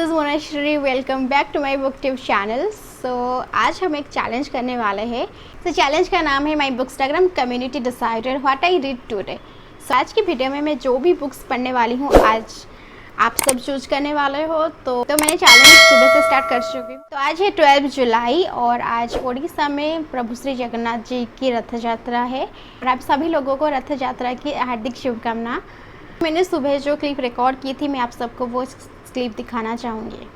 Is Monashree, welcome back to my book tip channel. आज हम एक चैलेंज करने वाले हैं। चैलेंज का नाम है my bookstagram community decided what I read today. आज की वीडियो में मैं जो भी बुक्स पढ़ने वाली हूँ आज आप सब चूज करने वाले हो। तो मैंने चैलेंज सुबह से स्टार्ट कर चुकी हूँ। तो आज है 12 जुलाई और आज उड़ीसा में प्रभु श्री जगन्नाथ जी की रथ यात्रा है और आप सभी लोगों को रथ यात्रा की हार्दिक शुभकामना। मैंने सुबह जो क्लिप रिकॉर्ड की थी मैं आप सबको वो क्लिप दिखाना चाहूँगी।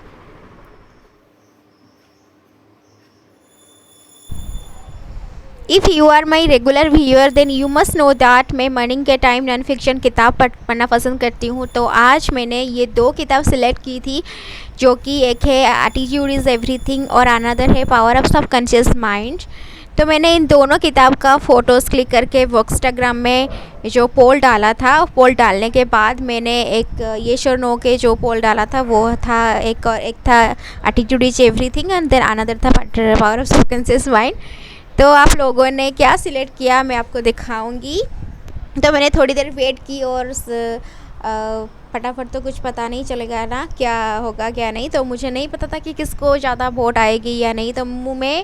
If you are my regular viewer then you must know that मैं मॉर्निंग के टाइम नॉन फिक्शन किताब पढ़ना पसंद करती हूँ। तो आज मैंने ये दो किताब सिलेक्ट की थी, जो कि एक है एटीट्यूड इज़ एवरीथिंग और अनदर है पावर ऑफ सबकॉन्शियस माइंड। तो मैंने इन दोनों किताब का फ़ोटोज़ क्लिक करके इंस्टाग्राम में जो पोल डाला था, पोल डालने के बाद मैंने एक ये और नो के जो पोल डाला था वो था एक था attitude is everything and then another था पावर ऑफ सबकॉन्शियस माइंड। तो आप लोगों ने क्या सिलेक्ट किया मैं आपको दिखाऊंगी। तो मैंने थोड़ी देर वेट की और फटाफट तो कुछ पता नहीं चलेगा ना क्या होगा क्या नहीं। तो मुझे नहीं पता था कि किसको ज़्यादा वोट आएगी या नहीं। तो मैं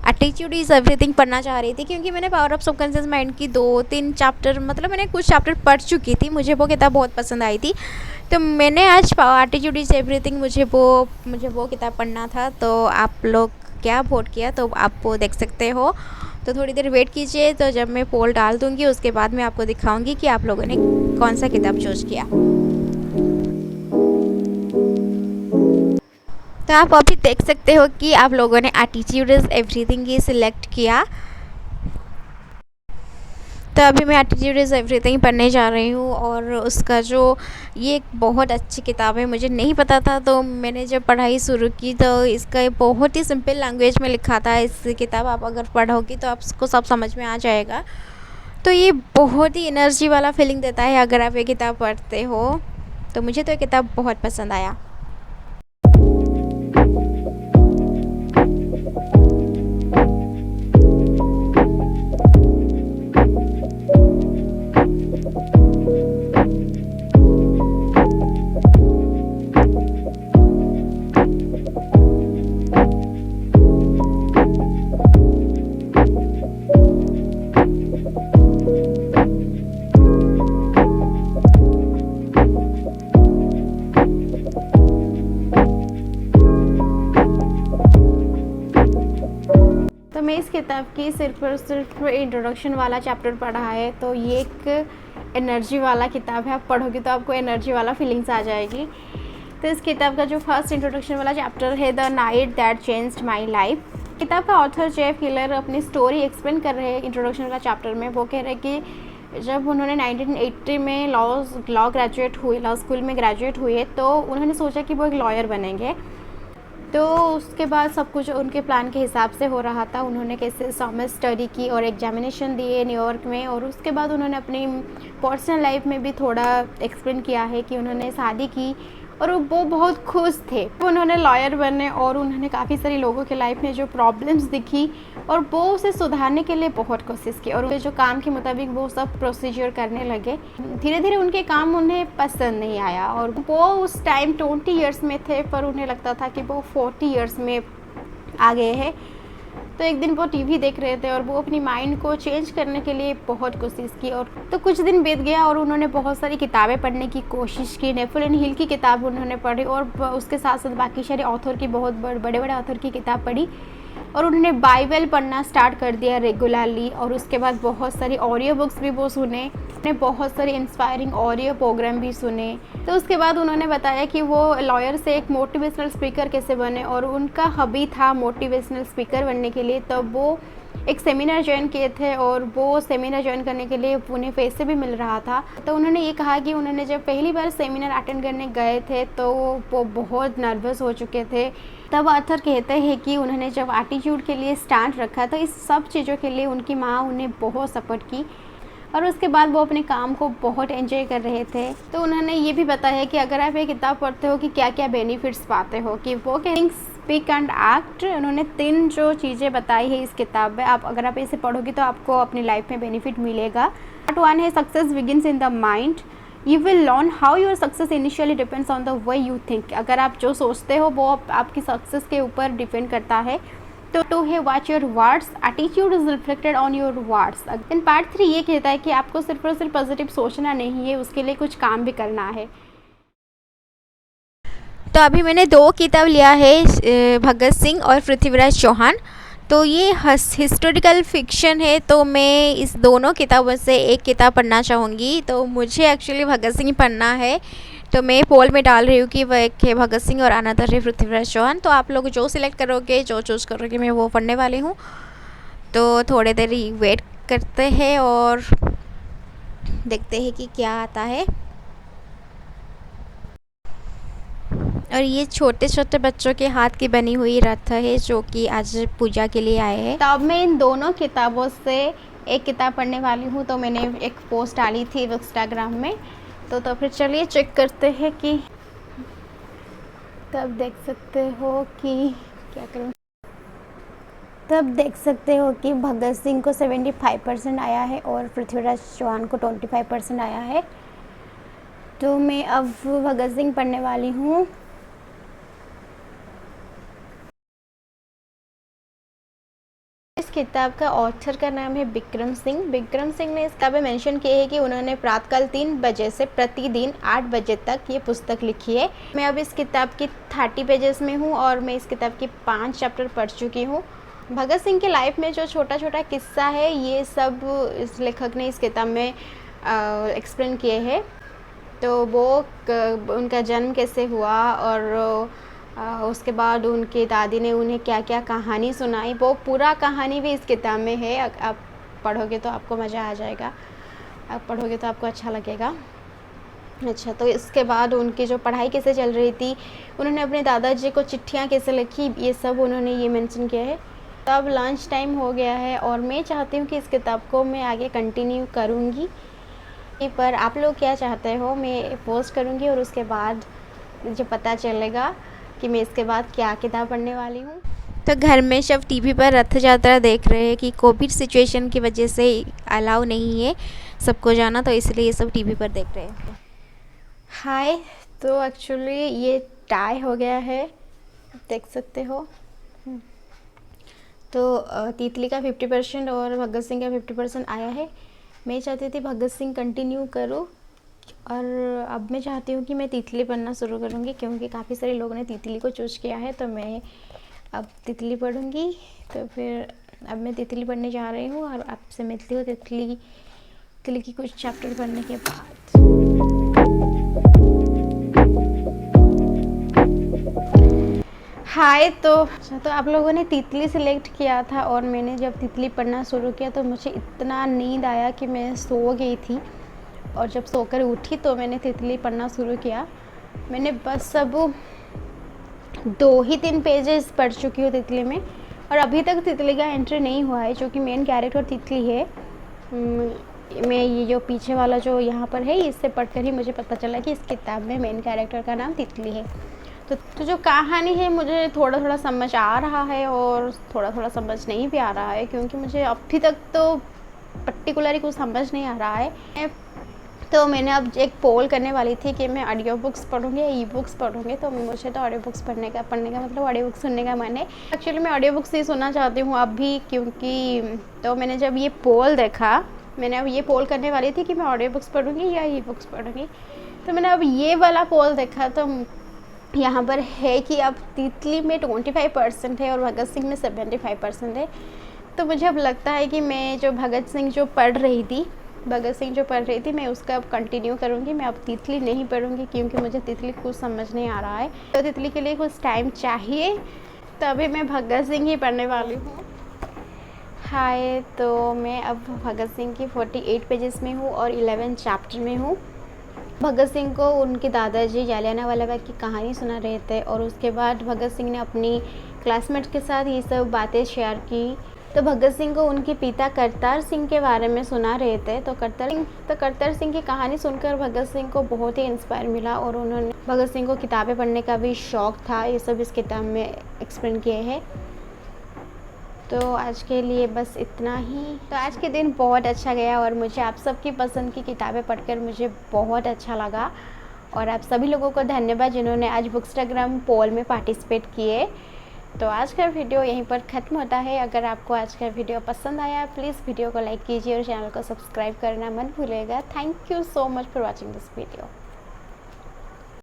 एटीट्यूड इज़ एवरीथिंग पढ़ना चाह रही थी क्योंकि मैंने पावर ऑफ सबकॉन्शियस माइंड की 2-3 चैप्टर मैंने कुछ चैप्टर पढ़ चुकी थी। मुझे वो किताब बहुत पसंद आई थी। तो मैंने आज एटीट्यूड इज़ एवरीथिंग मुझे वो किताब पढ़ना था। तो आप लोग क्या वोट किया तो आप वो देख सकते हो। तो थोड़ी देर वेट कीजिए। तो जब मैं पोल डाल दूँगी उसके बाद मैं आपको दिखाऊँगी कि आप लोगों ने कौन सा किताब चूज़ किया। तो आप अभी देख सकते हो कि आप लोगों ने attitude is everything he select किया। तो अभी मैं एटीट्यूड इज़ एवरीथिंग पढ़ने जा रही हूँ और उसका जो ये एक बहुत अच्छी किताब है, मुझे नहीं पता था। तो मैंने जब पढ़ाई शुरू की तो इसका बहुत ही सिंपल लैंग्वेज में लिखा था। इस किताब आप अगर पढ़ोगी तो आपको सब समझ में आ जाएगा। तो ये बहुत ही एनर्जी वाला फीलिंग देता है अगर आप ये किताब पढ़ते हो। तो मुझे तो ये किताब बहुत पसंद आया। तो मैं इस किताब की सिर्फ और सिर्फ इंट्रोडक्शन वाला चैप्टर पढ़ा है। तो ये एक एनर्जी वाला किताब है, आप पढ़ोगे तो आपको एनर्जी वाला फीलिंग्स आ जाएगी। तो इस किताब का जो फर्स्ट इंट्रोडक्शन वाला चैप्टर है the night that changed my life. किताब का ऑथर जेफ हिलर अपनी स्टोरी एक्सप्लेन कर रहे हैं इंट्रोडक्शन वाला चैप्टर में। वो कह रहे हैं कि जब उन्होंने 1980 में लॉ ग्रेजुएट हुए, लॉ स्कूल में ग्रेजुएट हुए, तो उन्होंने सोचा कि वो एक लॉयर बनेंगे। तो उसके बाद सब कुछ उनके प्लान के हिसाब से हो रहा था। उन्होंने कैसे समर स्टडी की और एग्जामिनेशन दिए न्यूयॉर्क में, और उसके बाद उन्होंने अपनी पर्सनल लाइफ में भी थोड़ा एक्सप्लेन किया है कि उन्होंने शादी की और वो बहुत खुश थे। उन्होंने लॉयर बने और उन्होंने काफ़ी सारी लोगों के लाइफ में जो प्रॉब्लम्स दिखी और वो उसे सुधारने के लिए बहुत कोशिश की, और उनके जो काम के मुताबिक वो सब प्रोसीजर करने लगे। धीरे धीरे उनके काम उन्हें पसंद नहीं आया और वो उस टाइम 20 ईयर्स में थे, पर उन्हें लगता था कि वो 40 ईयर्स में आ गए हैं। तो एक दिन वो टीवी देख रहे थे और वो अपनी माइंड को चेंज करने के लिए बहुत कोशिश की। और तो कुछ दिन बीत गया और उन्होंने बहुत सारी किताबें पढ़ने की कोशिश की। नेपोलियन हिल की किताब उन्होंने पढ़ी और उसके साथ साथ बाकी सारे ऑथर की, बहुत बड़े बड़े ऑथर की किताब पढ़ी, और उन्होंने बाइबल पढ़ना स्टार्ट कर दिया रेगुलरली। और उसके बाद बहुत सारी ऑडियो बुक्स भी वो सुने, उन्होंने बहुत सारे इंस्पायरिंग ऑडियो प्रोग्राम भी सुने। तो उसके बाद उन्होंने बताया कि वो लॉयर से एक मोटिवेशनल स्पीकर कैसे बने, और उनका हॉबी था मोटिवेशनल स्पीकर बनने के लिए। तब वो एक सेमिनार ज्वाइन किए थे और वो सेमिनार ज्वाइन करने के लिए उन्हें पैसे भी मिल रहा था। तो उन्होंने ये कहा कि उन्होंने जब पहली बार सेमिनार अटेंड करने गए थे तो वो बहुत नर्वस हो चुके थे। तब ऑथर कहते हैं कि उन्होंने जब एटीट्यूड के लिए स्टैंड रखा तो इस सब चीज़ों के लिए उनकी माँ उन्हें बहुत सपोर्ट की, और उसके बाद वो अपने काम को बहुत एंजॉय कर रहे थे। तो उन्होंने ये भी बताया कि अगर आप ये किताब पढ़ते हो कि क्या क्या बेनिफिट्स पाते हो, कि वो थिंक स्पीक एंड एक्ट। उन्होंने 3 जो चीज़ें बताई है इस किताब में, अगर आप इसे पढ़ोगे तो आपको अपनी लाइफ में बेनिफिट मिलेगा। पार्ट 1 है success begins in the mind, you will learn how your success initially depends on the way you think. अगर आप जो सोचते हो वो आपकी सक्सेस के ऊपर डिपेंड करता है। तो है watch your words, attitude is reflected on your words. In part 3 ये कहता है कि आपको सिर्फ और सिर्फ पॉजिटिव सोचना नहीं है, उसके लिए कुछ काम भी करना है। तो अभी मैंने 2 किताब लिया है, भगत सिंह और पृथ्वीराज चौहान। तो ये हिस्टोरिकल फिक्शन है, तो मैं इस दोनों किताबों से एक किताब पढ़ना चाहूँगी। तो मुझे एक्चुअली भगत सिंह पढ़ना है, तो मैं पोल में डाल रही हूँ कि वह एक है भगत सिंह और अनदर है पृथ्वीराज चौहान। तो आप लोग जो सिलेक्ट करोगे, जो चूज़ करोगे, मैं वो पढ़ने वाली हूँ। तो थोड़ी देर वेट करते हैं और देखते हैं कि क्या आता है। और ये छोटे छोटे बच्चों के हाथ की बनी हुई रथ है, जो कि आज पूजा के लिए आए हैं। तो अब मैं इन दोनों किताबों से एक किताब पढ़ने वाली हूँ। तो मैंने एक पोस्ट डाली थी इंस्टाग्राम में। तो फिर चलिए चेक करते हैं कि तब देख सकते हो कि क्या करूँ। तब देख सकते हो कि भगत सिंह को 75% आया है और पृथ्वीराज चौहान को 25% आया है। तो मैं अब भगत सिंह पढ़ने वाली हूँ। इस किताब का ऑथर का नाम है बिक्रम सिंह। बिक्रम सिंह ने इस किताब में मेंशन किया है कि उन्होंने प्रातःकाल 3 बजे से प्रतिदिन 8 बजे तक ये पुस्तक लिखी है। मैं अब इस किताब की 30 पेजेस में हूँ और मैं इस किताब की 5 चैप्टर पढ़ चुकी हूँ। भगत सिंह की लाइफ में जो छोटा छोटा किस्सा है, ये सब इस लेखक ने इस किताब में एक्सप्लेन किए हैं। तो वो उनका जन्म कैसे हुआ और उसके बाद उनकी दादी ने उन्हें क्या क्या कहानी सुनाई, वो पूरा कहानी भी इस किताब में है। आप पढ़ोगे तो आपको मज़ा आ जाएगा, आप पढ़ोगे तो आपको अच्छा लगेगा। अच्छा, तो इसके बाद उनकी जो पढ़ाई कैसे चल रही थी, उन्होंने अपने दादाजी को चिट्ठियाँ कैसे लिखी, ये सब उन्होंने ये मेंशन किया है। तो अब लंच टाइम हो गया है और मैं चाहती हूँ कि इस किताब को मैं आगे कंटिन्यू करूँगी। पर आप लोग क्या चाहते हो, मैं पोस्ट करूँगी और उसके बाद मुझे पता चलेगा कि मैं इसके बाद क्या किताब पढ़ने वाली हूँ। तो घर में सब टीवी पर रथ यात्रा देख रहे हैं कि कोविड सिचुएशन की वजह से अलाउ नहीं है सबको जाना, तो इसलिए ये सब टीवी पर देख रहे हैं। हाय, तो एक्चुअली ये टाई हो गया है, देख सकते हो। तो तितली का 50% और भगत सिंह का 50% आया है। मैं चाहती थी भगत सिंह कंटिन्यू करूँ और अब मैं चाहती हूँ कि मैं तितली पढ़ना शुरू करूँगी, क्योंकि काफ़ी सारे लोगों ने तितली को चूज़ किया है। तो मैं अब तितली पढ़ूँगी। तो फिर अब मैं तितली पढ़ने जा रही हूँ और आपसे मिलती हूँ तितली की कुछ चैप्टर पढ़ने के बाद। हाय, तो आप लोगों ने तितली सिलेक्ट किया था और मैंने जब तितली पढ़ना शुरू किया तो मुझे इतना नींद आया कि मैं सो गई थी। और जब सोकर उठी तो मैंने तितली पढ़ना शुरू किया। मैंने बस अब 2 ही 3 पेजेस पढ़ चुकी हूँ तितली में, और अभी तक तितली का एंट्री नहीं हुआ है, जो कि मेन कैरेक्टर तितली है। मैं ये जो पीछे वाला जो यहाँ पर है, इससे पढ़कर ही मुझे पता चला कि इस किताब में मेन कैरेक्टर का नाम तितली है। तो जो कहानी है मुझे थोड़ा थोड़ा समझ आ रहा है और थोड़ा थोड़ा समझ नहीं भी आ रहा है, क्योंकि मुझे अभी तक तो पर्टिकुलरली कुछ समझ नहीं आ रहा है। तो मैंने अब एक पोल करने वाली थी कि मैं ऑडियो बुक्स पढ़ूँगी या ई बुक्स पढ़ूँगी। तो मुझे तो ऑडियो बुक्स पढ़ने का मतलब ऑडियो बुक्स सुनने का मन है। एक्चुअली मैं ऑडियो बुक्स ही सुनना चाहती हूँ अभी, क्योंकि तो मैंने जब ये पोल देखा, मैंने अब ये पोल करने वाली थी कि मैं ऑडियो बुक्स पढ़ूँगी या ई बुक्स पढ़ूँगी। तो मैंने अब ये वाला पोल देखा, तो यहाँ पर है कि अब तितली में 25% है और भगत सिंह में 75% है। तो मुझे अब लगता है कि मैं जो भगत सिंह जो पढ़ रही थी मैं उसका अब कंटिन्यू करूँगी। मैं अब तितली नहीं पढ़ूँगी, क्योंकि मुझे तितली कुछ समझ नहीं आ रहा है। तो तितली के लिए कुछ टाइम चाहिए, तभी मैं भगत सिंह ही पढ़ने वाली हूँ। हाय, तो मैं अब भगत सिंह की 48 पेजेस में हूँ और 11 चैप्टर में हूँ। भगत सिंह को उनके दादाजी जालियांवाला बाग की कहानी सुना रहे थे और उसके बाद भगत सिंह ने अपनी क्लासमेट के साथ ये सब बातें शेयर की। तो भगत सिंह को उनके पिता करतार सिंह के बारे में सुना रहे थे। तो करतार सिंह की कहानी सुनकर भगत सिंह को बहुत ही इंस्पायर मिला और उन्होंने भगत सिंह को किताबें पढ़ने का भी शौक़ था। ये सब इस किताब में एक्सप्लेन किए हैं। तो आज के लिए बस इतना ही। तो आज के दिन बहुत अच्छा गया और मुझे आप सबकी पसंद की किताबें पढ़कर मुझे बहुत अच्छा लगा। और आप सभी लोगों को धन्यवाद जिन्होंने आज बुकस्टाग्राम पोल में पार्टिसिपेट किए। तो आज का वीडियो यहीं पर ख़त्म होता है। अगर आपको आज का वीडियो पसंद आया प्लीज़ वीडियो को लाइक कीजिए और चैनल को सब्सक्राइब करना मत भूलिएगा। Thank you so much for watching this video.